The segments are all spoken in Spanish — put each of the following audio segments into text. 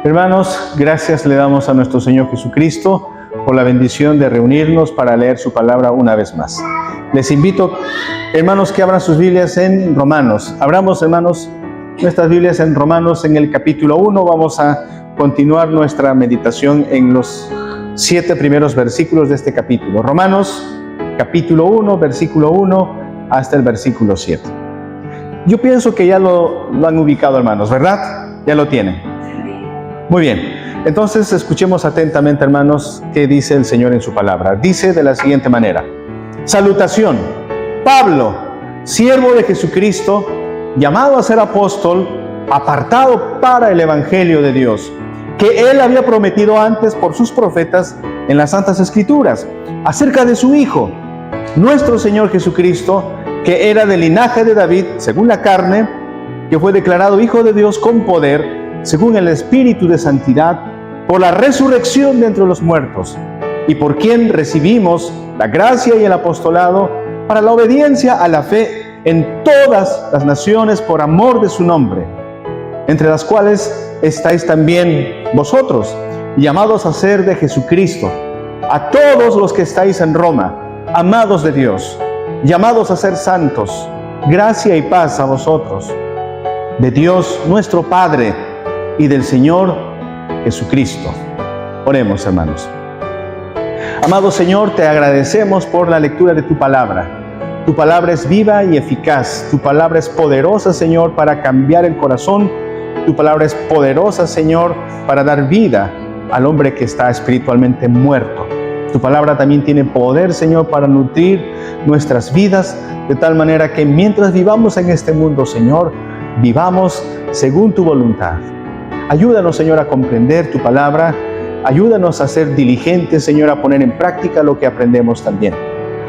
Hermanos, gracias le damos a nuestro Señor Jesucristo por la bendición de reunirnos para leer su palabra una vez más. Les invito, hermanos, que abran sus Biblias en Romanos. Abramos, hermanos, nuestras Biblias en Romanos en el capítulo 1. Vamos a continuar nuestra meditación en los 7 primeros versículos de este capítulo. Romanos, capítulo 1, versículo 1 hasta el versículo 7. Yo pienso que ya lo han ubicado, hermanos, ¿verdad? Ya lo tienen. Muy bien, entonces escuchemos atentamente, hermanos, qué dice el Señor en su palabra. Dice de la siguiente manera: salutación, Pablo, siervo de Jesucristo, llamado a ser apóstol, apartado para el evangelio de Dios, que Él había prometido antes por sus profetas en las Santas Escrituras, acerca de su Hijo, nuestro Señor Jesucristo, que era del linaje de David, según la carne, que fue declarado Hijo de Dios con poder, según el Espíritu de Santidad, por la resurrección de entre los muertos, y por quien recibimos la gracia y el apostolado para la obediencia a la fe en todas las naciones por amor de su nombre, entre las cuales estáis también vosotros, llamados a ser de Jesucristo, a todos los que estáis en Roma, amados de Dios, llamados a ser santos, gracia y paz a vosotros, de Dios nuestro Padre y del Señor Jesucristo. Oremos, hermanos. Amado Señor, te agradecemos por la lectura de tu palabra. Tu palabra es viva y eficaz. Tu palabra es poderosa, Señor, para cambiar el corazón. Tu palabra es poderosa, Señor, para dar vida al hombre que está espiritualmente muerto. Tu palabra también tiene poder, Señor, para nutrir nuestras vidas, de tal manera que mientras vivamos en este mundo, Señor, vivamos según tu voluntad. Ayúdanos, Señor, a comprender tu palabra. Ayúdanos a ser diligentes, Señor, a poner en práctica lo que aprendemos también.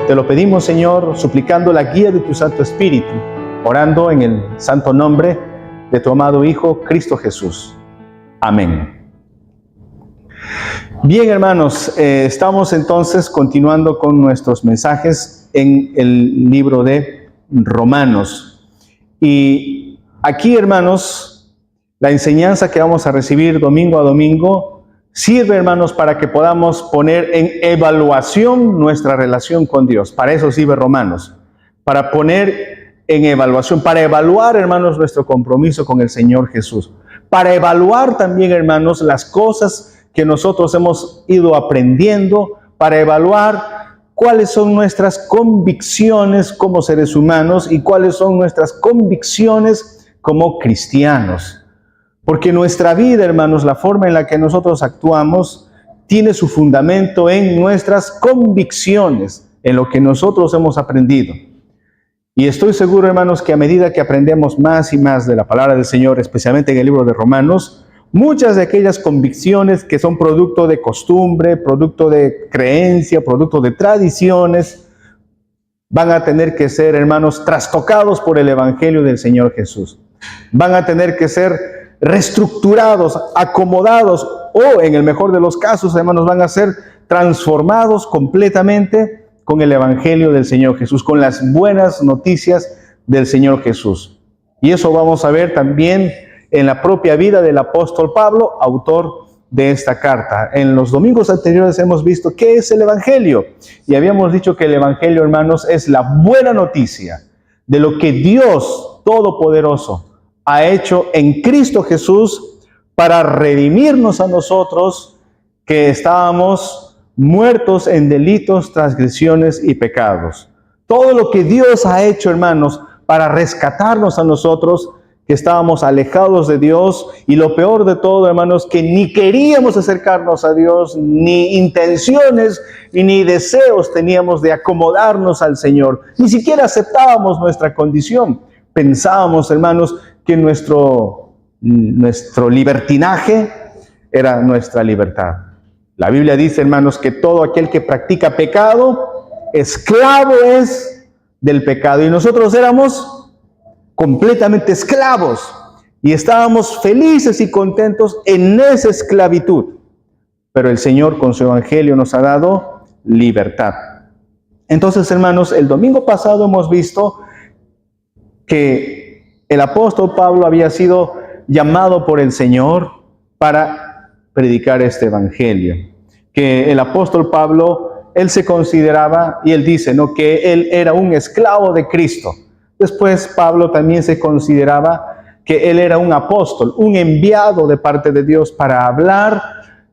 Te lo pedimos, Señor, suplicando la guía de tu Santo Espíritu, orando en el santo nombre de tu amado Hijo, Cristo Jesús. Amén. Bien, hermanos, estamos entonces continuando con nuestros mensajes en el libro de Romanos. Y aquí, hermanos, la enseñanza que vamos a recibir domingo a domingo sirve, hermanos, para que podamos poner en evaluación nuestra relación con Dios. Para eso sirve Romanos, para poner en evaluación, para evaluar, hermanos, nuestro compromiso con el Señor Jesús, para evaluar también, hermanos, las cosas que nosotros hemos ido aprendiendo, para evaluar cuáles son nuestras convicciones como seres humanos y cuáles son nuestras convicciones como cristianos. Porque nuestra vida, hermanos, la forma en la que nosotros actuamos, tiene su fundamento en nuestras convicciones, en lo que nosotros hemos aprendido. Y estoy seguro, hermanos, que a medida que aprendemos más y más de la palabra del Señor, especialmente en el libro de Romanos, muchas de aquellas convicciones que son producto de costumbre, producto de creencia, producto de tradiciones, van a tener que ser, hermanos, trastocados por el Evangelio del Señor Jesús. Van a tener que ser reestructurados, acomodados, o en el mejor de los casos, hermanos, van a ser transformados completamente con el Evangelio del Señor Jesús, con las buenas noticias del Señor Jesús. Y eso vamos a ver también en la propia vida del apóstol Pablo, autor de esta carta. En los domingos anteriores hemos visto qué es el Evangelio, y habíamos dicho que el Evangelio, hermanos, es la buena noticia de lo que Dios Todopoderoso ha hecho en Cristo Jesús para redimirnos a nosotros que estábamos muertos en delitos, transgresiones y pecados. Todo lo que Dios ha hecho, hermanos, para rescatarnos a nosotros que estábamos alejados de Dios, y lo peor de todo, hermanos, que ni queríamos acercarnos a Dios, ni intenciones y ni deseos teníamos de acomodarnos al Señor. Ni siquiera aceptábamos nuestra condición. Pensábamos, hermanos, que nuestro libertinaje era nuestra libertad. La Biblia dice, hermanos, que todo aquel que practica pecado, esclavo es del pecado. Y nosotros éramos completamente esclavos y estábamos felices y contentos en esa esclavitud. Pero el Señor con su evangelio nos ha dado libertad. Entonces, hermanos, el domingo pasado hemos visto que El apóstol Pablo había sido llamado por el Señor para predicar este evangelio. Que el apóstol Pablo, él se consideraba, y él dice, ¿no?, que él era un esclavo de Cristo. Después Pablo también se consideraba que él era un apóstol, un enviado de parte de Dios para hablar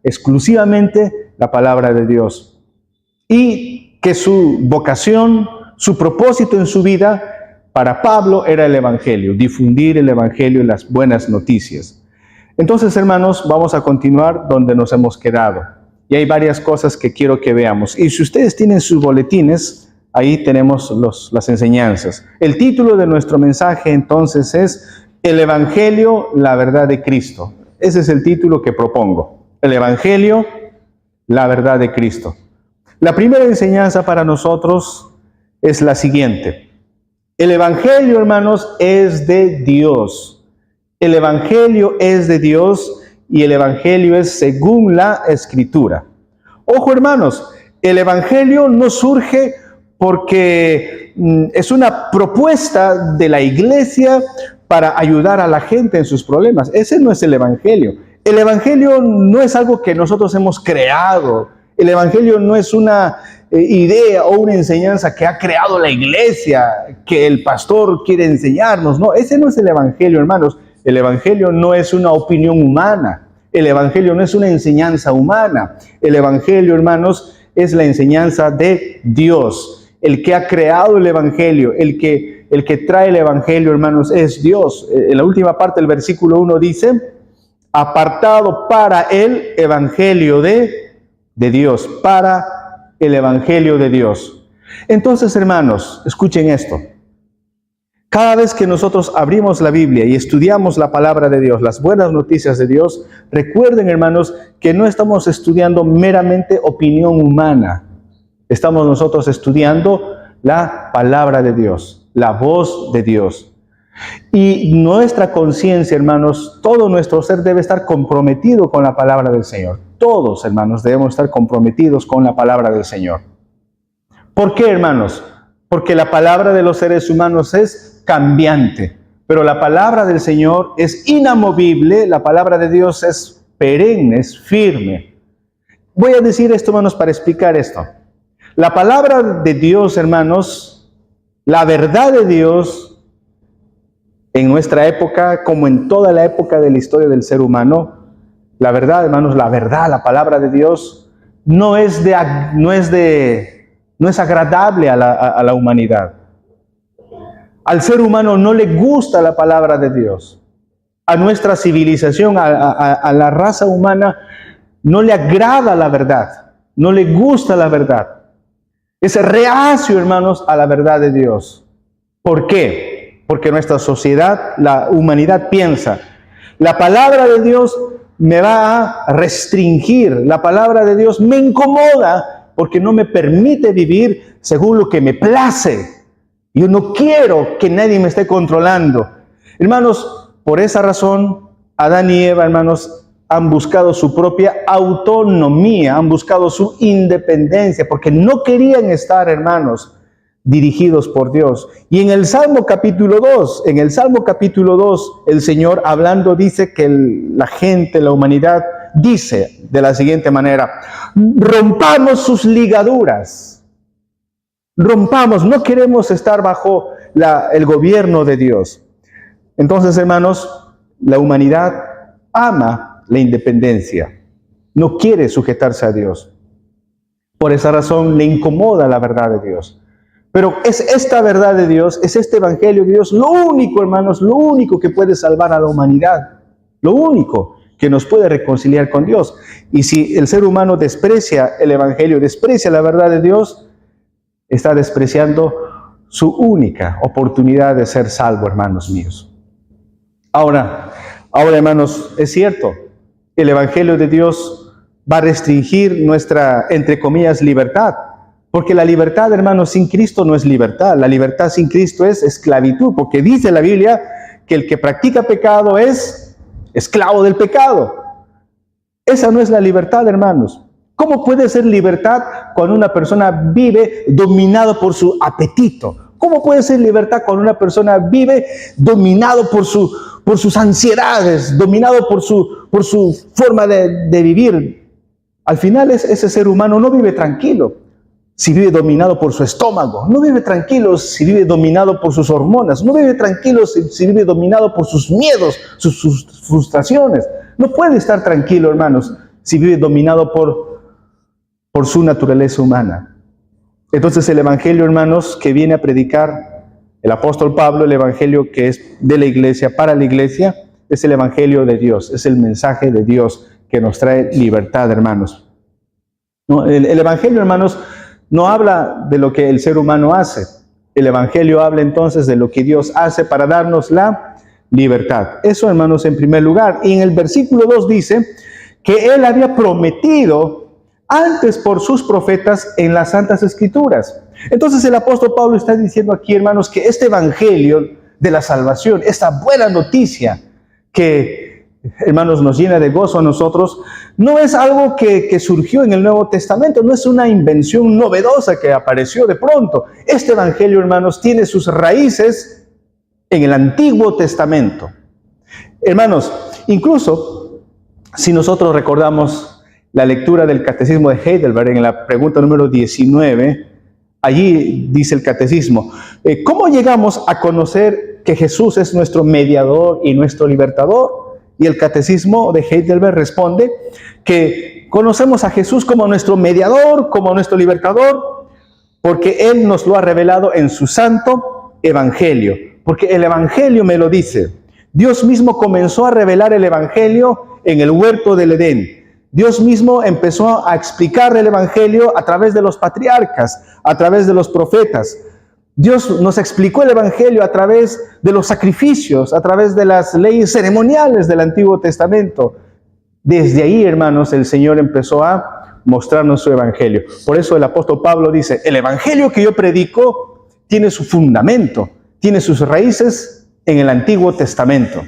exclusivamente la palabra de Dios. Y que su vocación, su propósito en su vida, para Pablo era el evangelio, difundir el evangelio y las buenas noticias. Entonces, hermanos, vamos a continuar donde nos hemos quedado. Y hay varias cosas que quiero que veamos. Y si ustedes tienen sus boletines, ahí tenemos las enseñanzas. El título de nuestro mensaje entonces es El Evangelio, la verdad de Cristo. Ese es el título que propongo. El Evangelio, la verdad de Cristo. La primera enseñanza para nosotros es la siguiente. El Evangelio, hermanos, es de Dios. El Evangelio es de Dios y el Evangelio es según la Escritura. Ojo, hermanos, el Evangelio no surge porque es una propuesta de la iglesia para ayudar a la gente en sus problemas. Ese no es el Evangelio. El Evangelio no es algo que nosotros hemos creado. El Evangelio no es una idea o una enseñanza que ha creado la iglesia, que el pastor quiere enseñarnos. No, ese no es el Evangelio, hermanos. El Evangelio no es una opinión humana. El Evangelio no es una enseñanza humana. El Evangelio, hermanos, es la enseñanza de Dios. El que ha creado el Evangelio, el que trae el Evangelio, hermanos, es Dios. En la última parte del versículo 1 dice, apartado para el Evangelio de Dios, para el Evangelio de Dios. Entonces, hermanos, escuchen esto. Cada vez que nosotros abrimos la Biblia y estudiamos la palabra de Dios, las buenas noticias de Dios, recuerden, hermanos, que no estamos estudiando meramente opinión humana. Estamos nosotros estudiando la palabra de Dios, la voz de Dios. Y nuestra conciencia, hermanos, todo nuestro ser debe estar comprometido con la palabra del Señor. Todos, hermanos, debemos estar comprometidos con la palabra del Señor. ¿Por qué, hermanos? Porque la palabra de los seres humanos es cambiante, pero la palabra del Señor es inamovible, la palabra de Dios es perenne, es firme. Voy a decir esto, hermanos, para explicar esto. La palabra de Dios, hermanos, la verdad de Dios, en nuestra época, como en toda la época de la historia del ser humano, la verdad, hermanos, la verdad, la palabra de Dios, no es agradable a la humanidad. Al ser humano no le gusta la palabra de Dios. A nuestra civilización, a la raza humana, no le agrada la verdad. No le gusta la verdad. Es reacio, hermanos, a la verdad de Dios. ¿Por qué? Porque nuestra sociedad, la humanidad piensa, la palabra de Dios me va a restringir, la palabra de Dios me incomoda porque no me permite vivir según lo que me place. Yo no quiero que nadie me esté controlando. Hermanos, por esa razón, Adán y Eva, hermanos, han buscado su propia autonomía, han buscado su independencia, porque no querían estar, hermanos, dirigidos por Dios. Y en el Salmo capítulo 2, el Señor hablando dice que la gente, la humanidad, dice de la siguiente manera, rompamos sus ligaduras, rompamos, no queremos estar bajo el gobierno de Dios. Entonces, hermanos, la humanidad ama la independencia, no quiere sujetarse a Dios. Por esa razón le incomoda la verdad de Dios. Pero es esta verdad de Dios, es este evangelio de Dios, lo único, hermanos, lo único que puede salvar a la humanidad, lo único que nos puede reconciliar con Dios. Y si el ser humano desprecia el evangelio, desprecia la verdad de Dios, está despreciando su única oportunidad de ser salvo, hermanos míos. Ahora, hermanos, es cierto, el evangelio de Dios va a restringir nuestra, entre comillas, libertad. Porque la libertad, hermanos, sin Cristo no es libertad. La libertad sin Cristo es esclavitud. Porque dice la Biblia que el que practica pecado es esclavo del pecado. Esa no es la libertad, hermanos. ¿Cómo puede ser libertad cuando una persona vive dominado por su apetito? ¿Cómo puede ser libertad cuando una persona vive dominado por sus ansiedades, dominado por su forma de vivir? Al final ese ser humano no vive tranquilo si vive dominado por su estómago, no vive tranquilo si vive dominado por sus hormonas, no vive tranquilo si vive dominado por sus miedos, sus frustraciones. No puede estar tranquilo, hermanos, si vive dominado por su naturaleza humana. Entonces el evangelio, hermanos, que viene a predicar el apóstol Pablo, el evangelio que es de la iglesia, para la iglesia, es el evangelio de Dios, es el mensaje de Dios que nos trae libertad, hermanos. No, el evangelio, hermanos, no habla de lo que el ser humano hace. El evangelio habla entonces de lo que Dios hace para darnos la libertad. Eso, hermanos, en primer lugar. Y en el versículo 2 dice que Él había prometido antes por sus profetas en las Santas Escrituras. Entonces el apóstol Pablo está diciendo aquí, hermanos, que este evangelio de la salvación, esta buena noticia que, hermanos, nos llena de gozo a nosotros, no es algo que surgió en el Nuevo Testamento, no es una invención novedosa que apareció de pronto. Este evangelio, hermanos, tiene sus raíces en el Antiguo Testamento. Hermanos, incluso si nosotros recordamos la lectura del Catecismo de Heidelberg en la pregunta número 19, allí dice el Catecismo, ¿cómo llegamos a conocer que Jesús es nuestro mediador y nuestro libertador? Y el Catecismo de Heidelberg responde que conocemos a Jesús como nuestro mediador, como nuestro libertador, porque Él nos lo ha revelado en su santo evangelio. Porque el evangelio me lo dice. Dios mismo comenzó a revelar el evangelio en el huerto del Edén. Dios mismo empezó a explicar el evangelio a través de los patriarcas, a través de los profetas. Dios nos explicó el evangelio a través de los sacrificios, a través de las leyes ceremoniales del Antiguo Testamento. Desde ahí, hermanos, el Señor empezó a mostrarnos su evangelio. Por eso el apóstol Pablo dice, el evangelio que yo predico tiene su fundamento, tiene sus raíces en el Antiguo Testamento.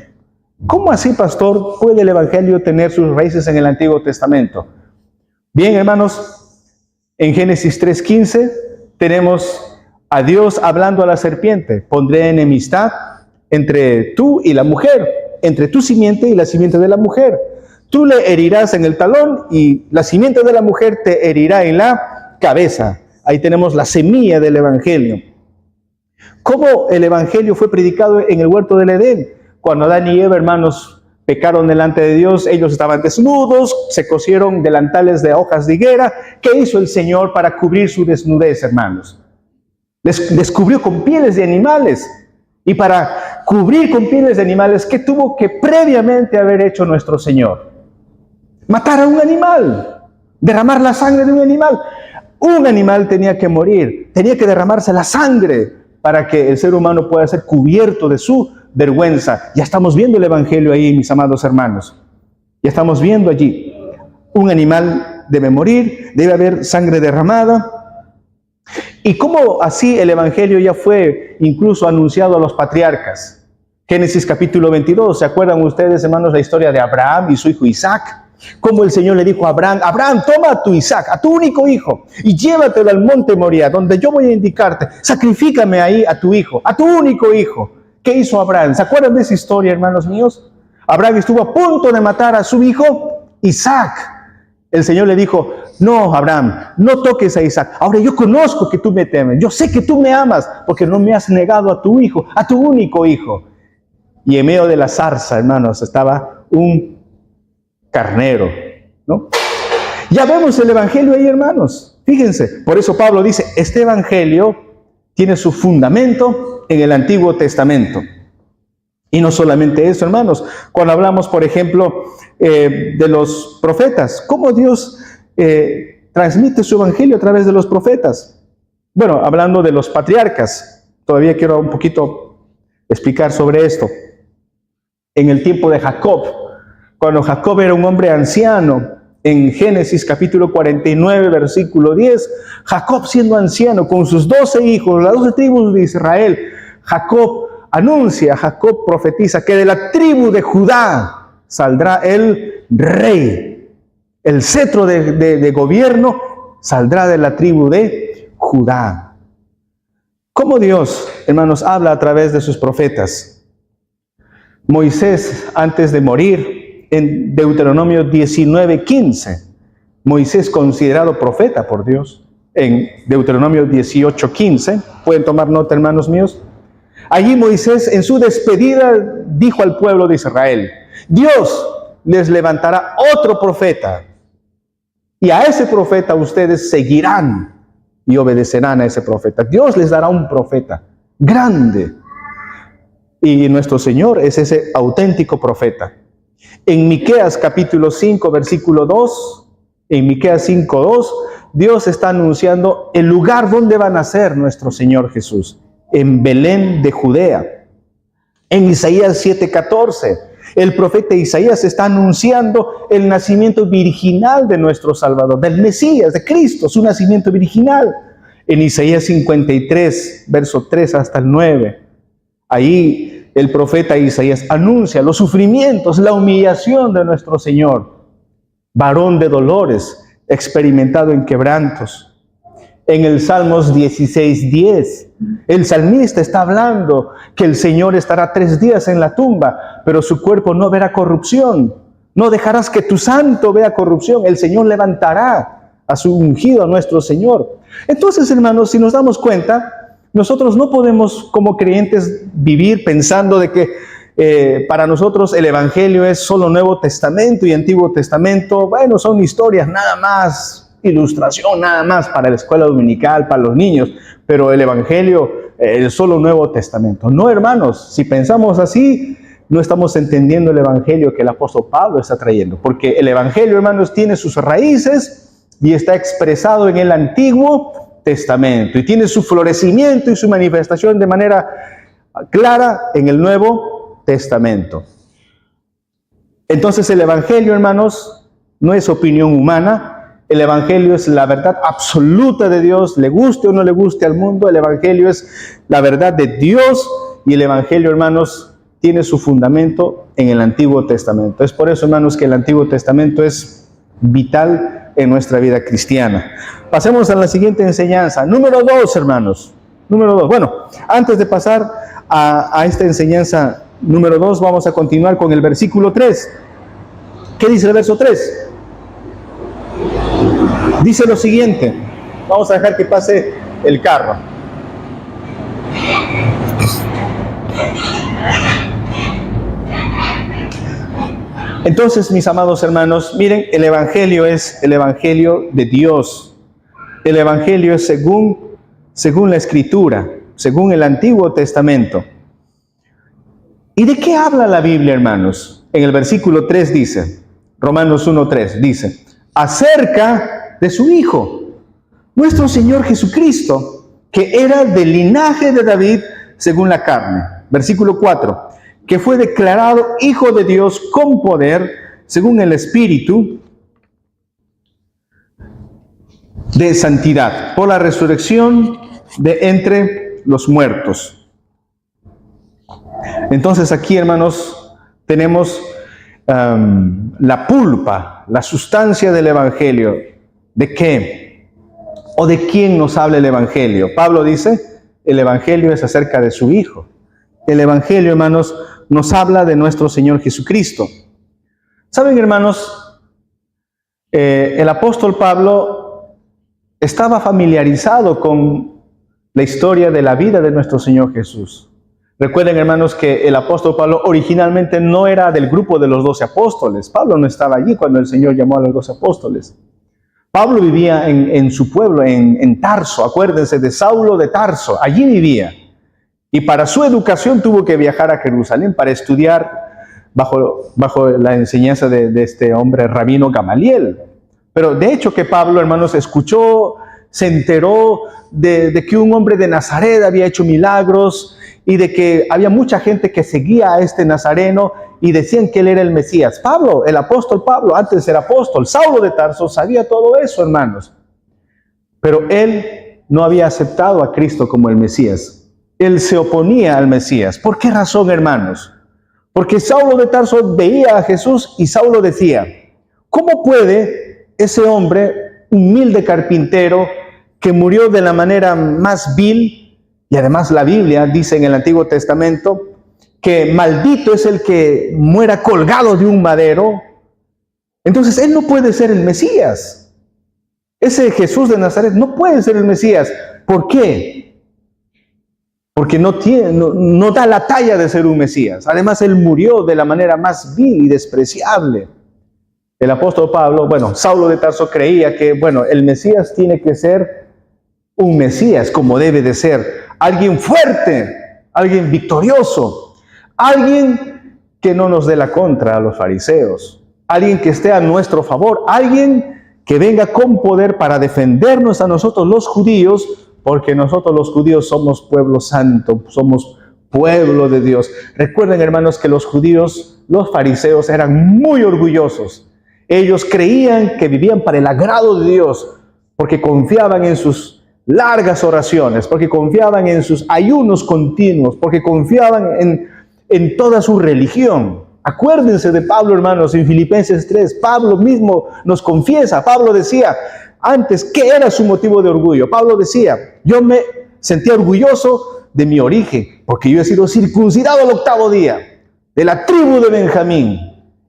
¿Cómo así, pastor, puede el evangelio tener sus raíces en el Antiguo Testamento? Bien, hermanos, en Génesis 3:15 tenemos a Dios hablando a la serpiente, pondré enemistad entre tú y la mujer, entre tu simiente y la simiente de la mujer. Tú le herirás en el talón y la simiente de la mujer te herirá en la cabeza. Ahí tenemos la semilla del evangelio. ¿Cómo el evangelio fue predicado en el huerto del Edén? Cuando Adán y Eva, hermanos, pecaron delante de Dios, ellos estaban desnudos, se cosieron delantales de hojas de higuera. ¿Qué hizo el Señor para cubrir su desnudez, hermanos? Les cubrió con pieles de animales. Y para cubrir con pieles de animales, ¿qué tuvo que previamente haber hecho nuestro Señor? Matar a un animal, derramar la sangre de un animal. Un animal tenía que morir, tenía que derramarse la sangre para que el ser humano pueda ser cubierto de su vergüenza. Ya estamos viendo el evangelio ahí, mis amados hermanos. Ya estamos viendo allí. Un animal debe morir, debe haber sangre derramada. Y cómo así el evangelio ya fue incluso anunciado a los patriarcas. Génesis capítulo 22, ¿se acuerdan ustedes, hermanos, la historia de Abraham y su hijo Isaac? Cómo el Señor le dijo a Abraham, Abraham, toma a tu Isaac, a tu único hijo, y llévatelo al monte Moría, donde yo voy a indicarte, sacrifícame ahí a tu hijo, a tu único hijo. ¿Qué hizo Abraham? ¿Se acuerdan de esa historia, hermanos míos? Abraham estuvo a punto de matar a su hijo Isaac. El Señor le dijo, no, Abraham, no toques a Isaac. Ahora yo conozco que tú me temes, yo sé que tú me amas, porque no me has negado a tu hijo, a tu único hijo. Y en medio de la zarza, hermanos, estaba un carnero, ¿no? Ya vemos el evangelio ahí, hermanos. Fíjense, por eso Pablo dice, este evangelio tiene su fundamento en el Antiguo Testamento. Y no solamente eso, hermanos. Cuando hablamos, por ejemplo, de los profetas, ¿cómo Dios transmite su evangelio a través de los profetas? Bueno, hablando de los patriarcas, todavía quiero un poquito explicar sobre esto. En el tiempo de Jacob, cuando Jacob era un hombre anciano, en Génesis capítulo 49, versículo 10, Jacob siendo anciano con sus 12 hijos, las 12 tribus de Israel, Jacob profetiza que de la tribu de Judá saldrá el rey. El cetro de gobierno saldrá de la tribu de Judá. ¿Cómo Dios, hermanos, habla a través de sus profetas? Moisés, antes de morir, en Deuteronomio 19:15, Moisés considerado profeta por Dios. En Deuteronomio 18:15, pueden tomar nota, hermanos míos. Allí Moisés, en su despedida, dijo al pueblo de Israel: Dios les levantará otro profeta, y a ese profeta ustedes seguirán y obedecerán a ese profeta. Dios les dará un profeta grande. Y nuestro Señor es ese auténtico profeta. En Miqueas capítulo 5, versículo 2, en Miqueas 5:2, Dios está anunciando el lugar donde va a nacer nuestro Señor Jesús, en Belén de Judea. En Isaías 7:14, el profeta Isaías está anunciando el nacimiento virginal de nuestro Salvador, del Mesías, de Cristo, su nacimiento virginal. En Isaías 53, verso 3 hasta el 9, ahí el profeta Isaías anuncia los sufrimientos, la humillación de nuestro Señor, varón de dolores, experimentado en quebrantos. En el Salmos 16:10, el salmista está hablando que el Señor estará 3 días en la tumba, pero su cuerpo no verá corrupción. No dejarás que tu santo vea corrupción. El Señor levantará a su ungido, a nuestro Señor. Entonces, hermanos, si nos damos cuenta, nosotros no podemos como creyentes vivir pensando de que para nosotros el Evangelio es solo Nuevo Testamento y Antiguo Testamento. Bueno, son historias nada más, ilustración nada más para la escuela dominical, para los niños, pero el Evangelio, el solo Nuevo Testamento. No, hermanos, si pensamos así, no estamos entendiendo el Evangelio que el apóstol Pablo está trayendo, porque el Evangelio, hermanos, tiene sus raíces y está expresado en el Antiguo Testamento y tiene su florecimiento y su manifestación de manera clara en el Nuevo Testamento. Entonces el Evangelio, hermanos, no es opinión humana. El Evangelio es la verdad absoluta de Dios, le guste o no le guste al mundo. El Evangelio es la verdad de Dios y el Evangelio, hermanos, tiene su fundamento en el Antiguo Testamento. Es por eso, hermanos, que el Antiguo Testamento es vital en nuestra vida cristiana. Pasemos a la siguiente enseñanza. Número 2, hermanos. Número 2. Bueno, antes de pasar a esta enseñanza número 2, vamos a continuar con el versículo 3. ¿Qué dice el verso 3? Dice lo siguiente. Vamos a dejar que pase el carro. Entonces, mis amados hermanos, miren, el Evangelio es el Evangelio de Dios. El Evangelio es según la Escritura, según el Antiguo Testamento. ¿Y de qué habla la Biblia, hermanos? En el versículo 3 dice, Romanos 1:3, dice, acerca de su Hijo, nuestro Señor Jesucristo, que era del linaje de David según la carne. Versículo 4, que fue declarado Hijo de Dios con poder, según el Espíritu de santidad, por la resurrección de entre los muertos. Entonces aquí, hermanos, tenemos la pulpa, la sustancia del Evangelio. ¿De qué? ¿O de quién nos habla el Evangelio? Pablo dice, el Evangelio es acerca de su Hijo. El Evangelio, hermanos, nos habla de nuestro Señor Jesucristo. ¿Saben, hermanos? El apóstol Pablo estaba familiarizado con la historia de la vida de nuestro Señor Jesús. Recuerden, hermanos, que el apóstol Pablo originalmente no era del grupo de los 12 apóstoles. Pablo no estaba allí cuando el Señor llamó a los 12 apóstoles. Pablo vivía en su pueblo, en Tarso. Acuérdense de Saulo de Tarso. Allí vivía. Y para su educación tuvo que viajar a Jerusalén para estudiar bajo la enseñanza de este hombre rabino Gamaliel. Pero de hecho que Pablo, hermanos, escuchó, se enteró de que un hombre de Nazaret había hecho milagros y de que había mucha gente que seguía a este nazareno y decían que él era el Mesías. Pablo, el apóstol Pablo, antes era apóstol, Saulo de Tarso, sabía todo eso, hermanos. Pero él no había aceptado a Cristo como el Mesías. Él se oponía al Mesías. ¿Por qué razón, hermanos? Porque Saulo de Tarso veía a Jesús y Saulo decía, ¿cómo puede ese hombre humilde carpintero que murió de la manera más vil, Y además la Biblia dice en el Antiguo Testamento que maldito es el que muera colgado de un madero. Entonces él no puede ser el Mesías. Ese Jesús de Nazaret no puede ser el Mesías. ¿Por qué? Porque no da la talla de ser un Mesías. Además, él murió de la manera más vil y despreciable. El apóstol Pablo, Saulo de Tarso creía que, el Mesías tiene que ser un Mesías como debe de ser. Alguien fuerte, alguien victorioso, alguien que no nos dé la contra a los fariseos, alguien que esté a nuestro favor, alguien que venga con poder para defendernos a nosotros los judíos, porque nosotros los judíos somos pueblo santo, somos pueblo de Dios. Recuerden, hermanos, que los judíos, los fariseos, eran muy orgullosos. Ellos creían que vivían para el agrado de Dios, porque confiaban en sus largas oraciones, porque confiaban en sus ayunos continuos, porque confiaban en toda su religión. Acuérdense de Pablo, hermanos, en Filipenses 3. Pablo mismo nos confiesa. Pablo decía antes, ¿qué era su motivo de orgullo? Pablo decía, yo me sentía orgulloso de mi origen, porque yo he sido circuncidado al 8º día, de la tribu de Benjamín,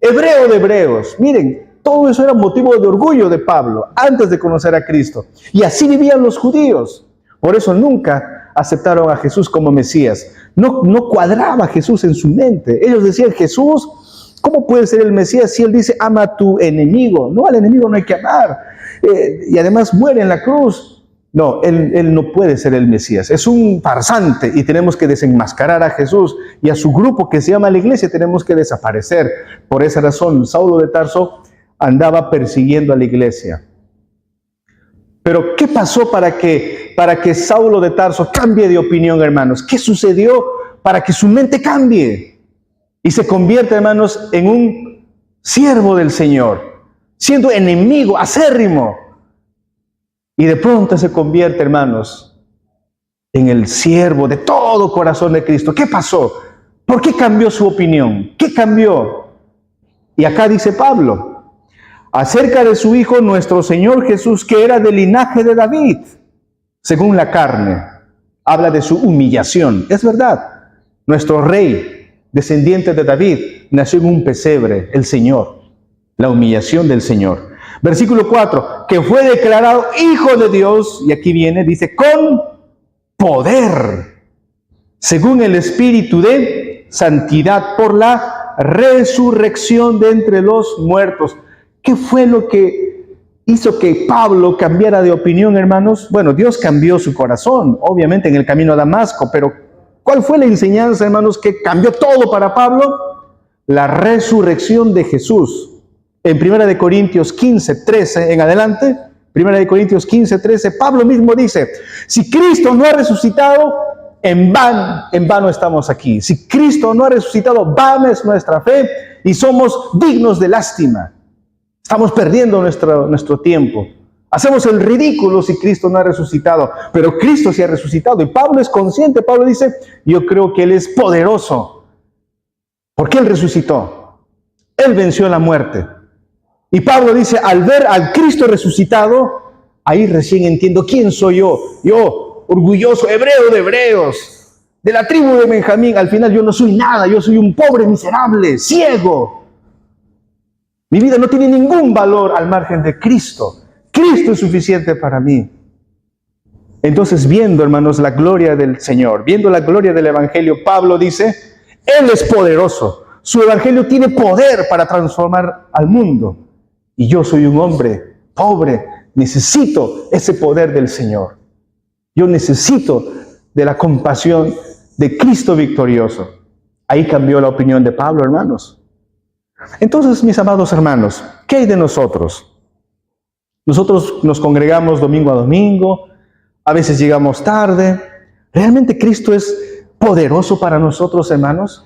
hebreo de hebreos. Miren, todo eso era motivo de orgullo de Pablo, antes de conocer a Cristo. Y así vivían los judíos. Por eso nunca aceptaron a Jesús como Mesías. No cuadraba Jesús en su mente. Ellos decían, Jesús, ¿cómo puede ser el Mesías si Él dice, ama a tu enemigo? No, al enemigo no hay que amar. Y además muere en la cruz. No, él no puede ser el Mesías. Es un farsante y tenemos que desenmascarar a Jesús y a su grupo que se llama la iglesia tenemos que desaparecer. Por esa razón, Saulo de Tarso andaba persiguiendo a la iglesia. Pero ¿qué pasó para que Saulo de Tarso cambie de opinión, hermanos? ¿Qué sucedió para que su mente cambie y se convierta, hermanos, en un siervo del Señor, siendo enemigo acérrimo? Y de pronto se convierte, hermanos, en el siervo de todo corazón de Cristo. ¿Qué pasó? ¿Por qué cambió su opinión? ¿Qué cambió? Y acá dice Pablo, acerca de su Hijo, nuestro Señor Jesús, que era del linaje de David, según la carne. Habla de su humillación. Es verdad, nuestro rey, descendiente de David, nació en un pesebre, el Señor. La humillación del Señor. Versículo 4, que fue declarado Hijo de Dios, y aquí viene, dice, con poder, según el Espíritu de santidad, por la resurrección de entre los muertos. ¿Qué fue lo que hizo que Pablo cambiara de opinión, hermanos? Dios cambió su corazón, obviamente, en el camino a Damasco, pero ¿cuál fue la enseñanza, hermanos, que cambió todo para Pablo? La resurrección de Jesús. En 1 Corintios 15, 13 en adelante, 1 Corintios 15, 13, Pablo mismo dice, si Cristo no ha resucitado, en vano estamos aquí. Si Cristo no ha resucitado, vana es nuestra fe y somos dignos de lástima. Estamos perdiendo nuestro tiempo. Hacemos el ridículo si Cristo no ha resucitado, pero Cristo sí ha resucitado. Y Pablo es consciente, Pablo dice, yo creo que Él es poderoso. Porque Él resucitó. Él venció la muerte. Y Pablo dice, al ver al Cristo resucitado, ahí recién entiendo quién soy yo. Yo, orgulloso, hebreo de hebreos, de la tribu de Benjamín. Al final yo no soy nada, yo soy un pobre miserable, ciego. Mi vida no tiene ningún valor al margen de Cristo. Cristo es suficiente para mí. Entonces, viendo, hermanos, la gloria del Señor, viendo la gloria del Evangelio, Pablo dice, Él es poderoso. Su Evangelio tiene poder para transformar al mundo. Y yo soy un hombre pobre, necesito ese poder del Señor. Yo necesito de la compasión de Cristo victorioso. Ahí cambió la opinión de Pablo, hermanos. Entonces, mis amados hermanos, ¿qué hay de nosotros? Nosotros nos congregamos domingo a domingo, a veces llegamos tarde. ¿Realmente Cristo es poderoso para nosotros, hermanos?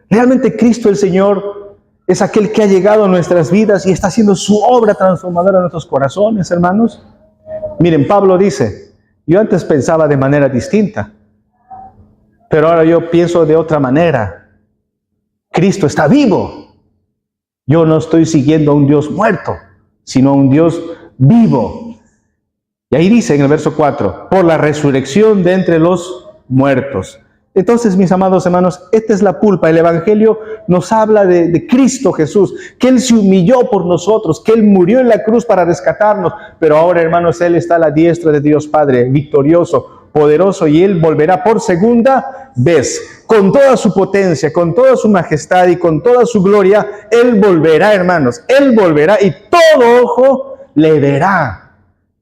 ¿Realmente Cristo el Señor es aquel que ha llegado a nuestras vidas y está haciendo su obra transformadora en nuestros corazones, hermanos? Miren, Pablo dice, yo antes pensaba de manera distinta, pero ahora yo pienso de otra manera. Cristo está vivo. Yo no estoy siguiendo a un Dios muerto, sino a un Dios vivo. Y ahí dice en el verso 4, por la resurrección de entre los muertos. Entonces, mis amados hermanos, esta es la pulpa. El Evangelio nos habla de Cristo Jesús, que Él se humilló por nosotros, que Él murió en la cruz para rescatarnos, pero ahora, hermanos, Él está a la diestra de Dios Padre, victorioso, poderoso, y Él volverá por segunda vez, con toda su potencia, con toda su majestad y con toda su gloria. Él volverá, hermanos, Él volverá y todo ojo le verá.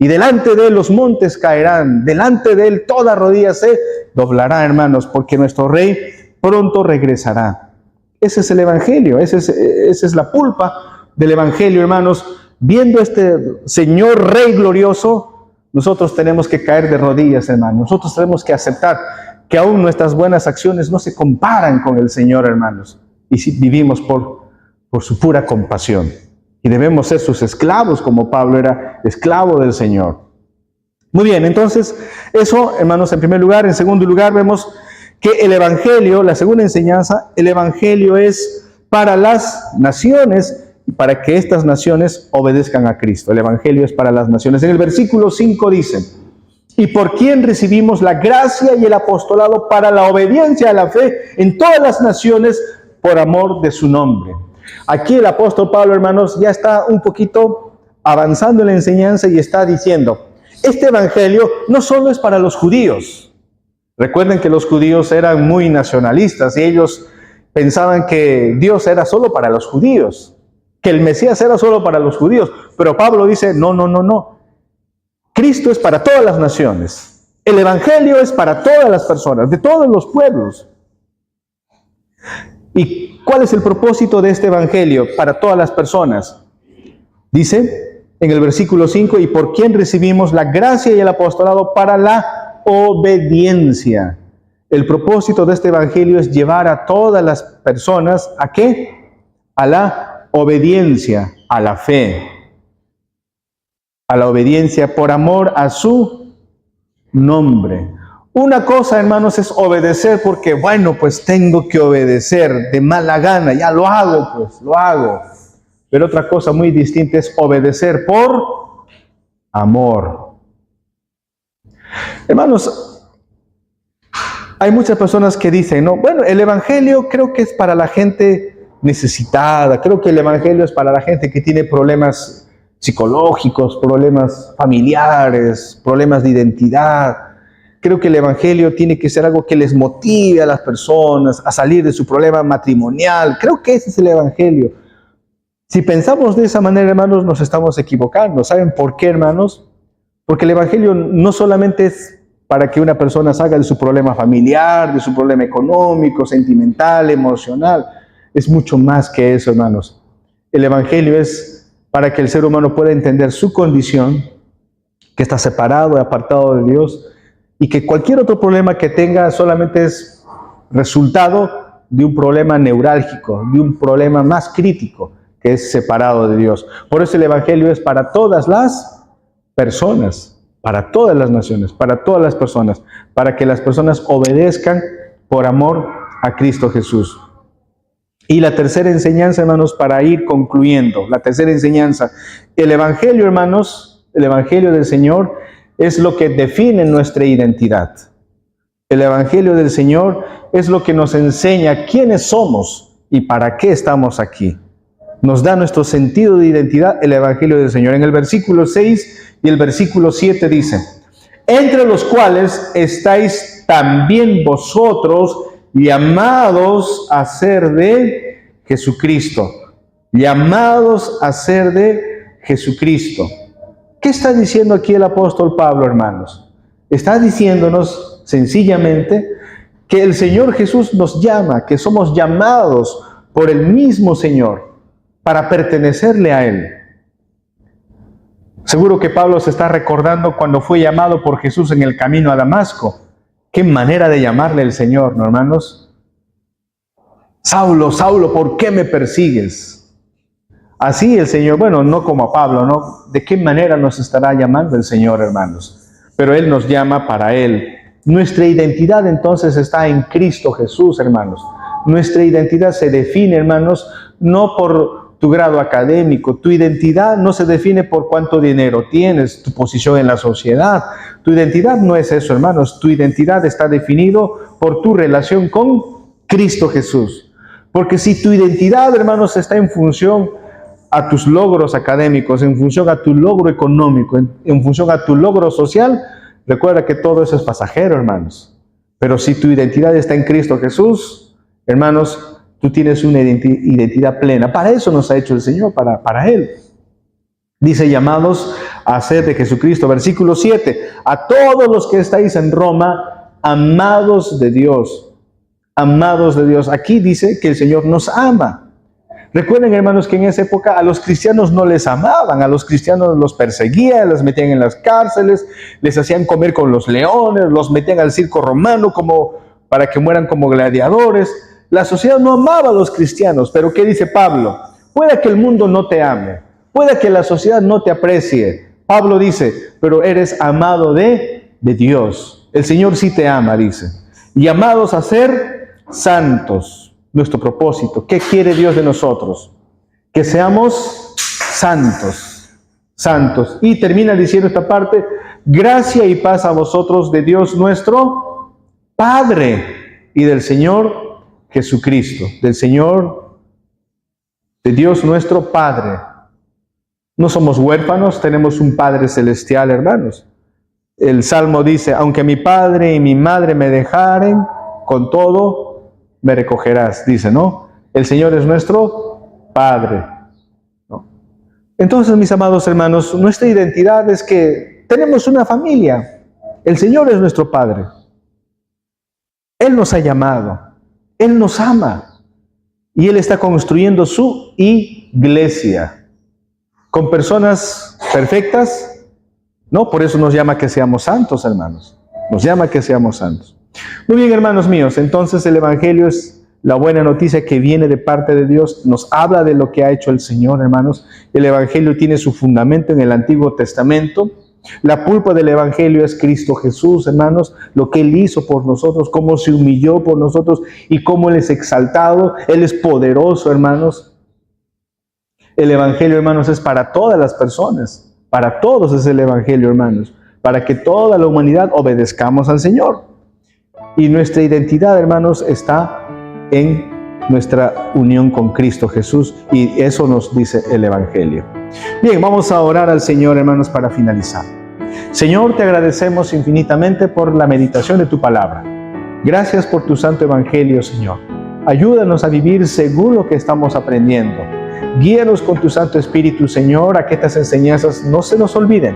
Y delante de Él los montes caerán, delante de Él toda rodilla se doblará, hermanos, porque nuestro Rey pronto regresará. Ese es el Evangelio, esa es la pulpa del Evangelio, hermanos. Viendo este Señor Rey glorioso, nosotros tenemos que caer de rodillas, hermanos. Nosotros tenemos que aceptar que aún nuestras buenas acciones no se comparan con el Señor, hermanos. Y si vivimos por su pura compasión. Y debemos ser sus esclavos, como Pablo era esclavo del Señor. Muy bien, entonces, eso, hermanos, en primer lugar. En segundo lugar, vemos que el Evangelio, la segunda enseñanza, el Evangelio es para las naciones y para que estas naciones obedezcan a Cristo. El Evangelio es para las naciones. En el versículo 5 dice: y por quien recibimos la gracia y el apostolado para la obediencia a la fe en todas las naciones por amor de su nombre. Aquí el apóstol Pablo, hermanos, ya está un poquito avanzando en la enseñanza y está diciendo, este evangelio no solo es para los judíos. Recuerden que los judíos eran muy nacionalistas y ellos pensaban que Dios era solo para los judíos, que el Mesías era solo para los judíos. Pero Pablo dice, no. Cristo es para todas las naciones. El evangelio es para todas las personas, de todos los pueblos. ¿Y cuál es el propósito de este evangelio para todas las personas? Dice en el versículo 5, y por quien recibimos la gracia y el apostolado para la obediencia. El propósito de este evangelio es llevar a todas las personas, ¿a qué? A la obediencia, a la fe. A la obediencia por amor a su nombre. Una cosa, hermanos, es obedecer porque, bueno, pues tengo que obedecer de mala gana, ya lo hago, pues, lo hago. Pero otra cosa muy distinta es obedecer por amor. Hermanos, hay muchas personas que dicen, no, bueno, el evangelio creo que es para la gente necesitada, creo que el evangelio es para la gente que tiene problemas psicológicos, problemas familiares, problemas de identidad. Creo que el evangelio tiene que ser algo que les motive a las personas a salir de su problema matrimonial. Creo que ese es el evangelio. Si pensamos de esa manera, hermanos, nos estamos equivocando. ¿Saben por qué, hermanos? Porque el evangelio no solamente es para que una persona salga de su problema familiar, de su problema económico, sentimental, emocional. Es mucho más que eso, hermanos. El evangelio es para que el ser humano pueda entender su condición, que está separado y apartado de Dios, y que cualquier otro problema que tenga solamente es resultado de un problema neurálgico, de un problema más crítico, que es separado de Dios. Por eso el evangelio es para todas las personas, para todas las naciones, para todas las personas, para que las personas obedezcan por amor a Cristo Jesús. Y la tercera enseñanza, hermanos, para ir concluyendo, la tercera enseñanza, el evangelio, hermanos, el evangelio del Señor es lo que define nuestra identidad. El evangelio del Señor es lo que nos enseña quiénes somos y para qué estamos aquí. Nos da nuestro sentido de identidad el evangelio del Señor. En el versículo 6 y el versículo 7 dice, entre los cuales estáis también vosotros llamados a ser de Jesucristo. Llamados a ser de Jesucristo. ¿Qué está diciendo aquí el apóstol Pablo, hermanos? Está diciéndonos sencillamente que el Señor Jesús nos llama, que somos llamados por el mismo Señor para pertenecerle a Él. Seguro que Pablo se está recordando cuando fue llamado por Jesús en el camino a Damasco. Qué manera de llamarle el Señor, ¿no, hermanos? Saulo, Saulo, ¿por qué me persigues? Así el Señor, bueno, no como a Pablo, ¿no? ¿De qué manera nos estará llamando el Señor, hermanos? Pero Él nos llama para Él. Nuestra identidad entonces está en Cristo Jesús, hermanos. Nuestra identidad se define, hermanos, no por tu grado académico. Tu identidad no se define por cuánto dinero tienes, tu posición en la sociedad. Tu identidad no es eso, hermanos. Tu identidad está definido por tu relación con Cristo Jesús. Porque si tu identidad, hermanos, está en función a tus logros académicos, en función a tu logro económico, en función a tu logro social, recuerda que todo eso es pasajero, hermanos. Pero si tu identidad está en Cristo Jesús, hermanos, tú tienes una identidad plena. Para eso nos ha hecho el Señor, para Él. Dice, llamados a ser de Jesucristo. Versículo 7. A todos los que estáis en Roma, amados de Dios. Amados de Dios. Aquí dice que el Señor nos ama. Recuerden, hermanos, que en esa época a los cristianos no les amaban. A los cristianos los perseguían, los metían en las cárceles, les hacían comer con los leones, los metían al circo romano para que mueran como gladiadores. La sociedad no amaba a los cristianos, pero ¿qué dice Pablo? Puede que el mundo no te ame, puede que la sociedad no te aprecie. Pablo dice, pero eres amado de Dios. El Señor sí te ama, dice. Llamados a ser santos. Nuestro propósito. ¿Qué quiere Dios de nosotros? Que seamos santos. Santos. Y termina diciendo esta parte, gracia y paz a vosotros de Dios nuestro Padre y del Señor Jesucristo, del Señor, de Dios nuestro Padre. No somos huérfanos, tenemos un Padre celestial, hermanos. El Salmo dice, aunque mi padre y mi madre me dejaren, con todo me recogerás, dice, ¿no? El Señor es nuestro Padre, ¿no? Entonces, mis amados hermanos, nuestra identidad es que tenemos una familia. El Señor es nuestro Padre. Él nos ha llamado. Él nos ama. Y Él está construyendo su iglesia. Con personas perfectas, ¿no? Por eso nos llama que seamos santos, hermanos. Nos llama que seamos santos. Muy bien, hermanos míos. Entonces el Evangelio es la buena noticia que viene de parte de Dios. Nos habla de lo que ha hecho el Señor, hermanos. El Evangelio tiene su fundamento en el Antiguo Testamento. La pulpa del Evangelio es Cristo Jesús, hermanos, lo que Él hizo por nosotros, cómo se humilló por nosotros y cómo Él es exaltado. Él es poderoso, hermanos. El Evangelio, hermanos, es para todas las personas. Para todos es el Evangelio, hermanos. Para que toda la humanidad obedezcamos al Señor. Y nuestra identidad, hermanos, está en nuestra unión con Cristo Jesús. Y eso nos dice el Evangelio. Bien, vamos a orar al Señor, hermanos, para finalizar. Señor, te agradecemos infinitamente por la meditación de tu palabra. Gracias por tu santo Evangelio, Señor. Ayúdanos a vivir según lo que estamos aprendiendo. Guíanos con tu Santo Espíritu, Señor, a que estas enseñanzas no se nos olviden.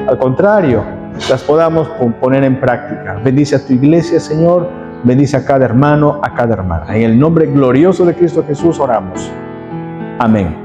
Al contrario, las podamos poner en práctica. Bendice a tu iglesia, Señor. Bendice a cada hermano, a cada hermana. En el nombre glorioso de Cristo Jesús oramos. Amén.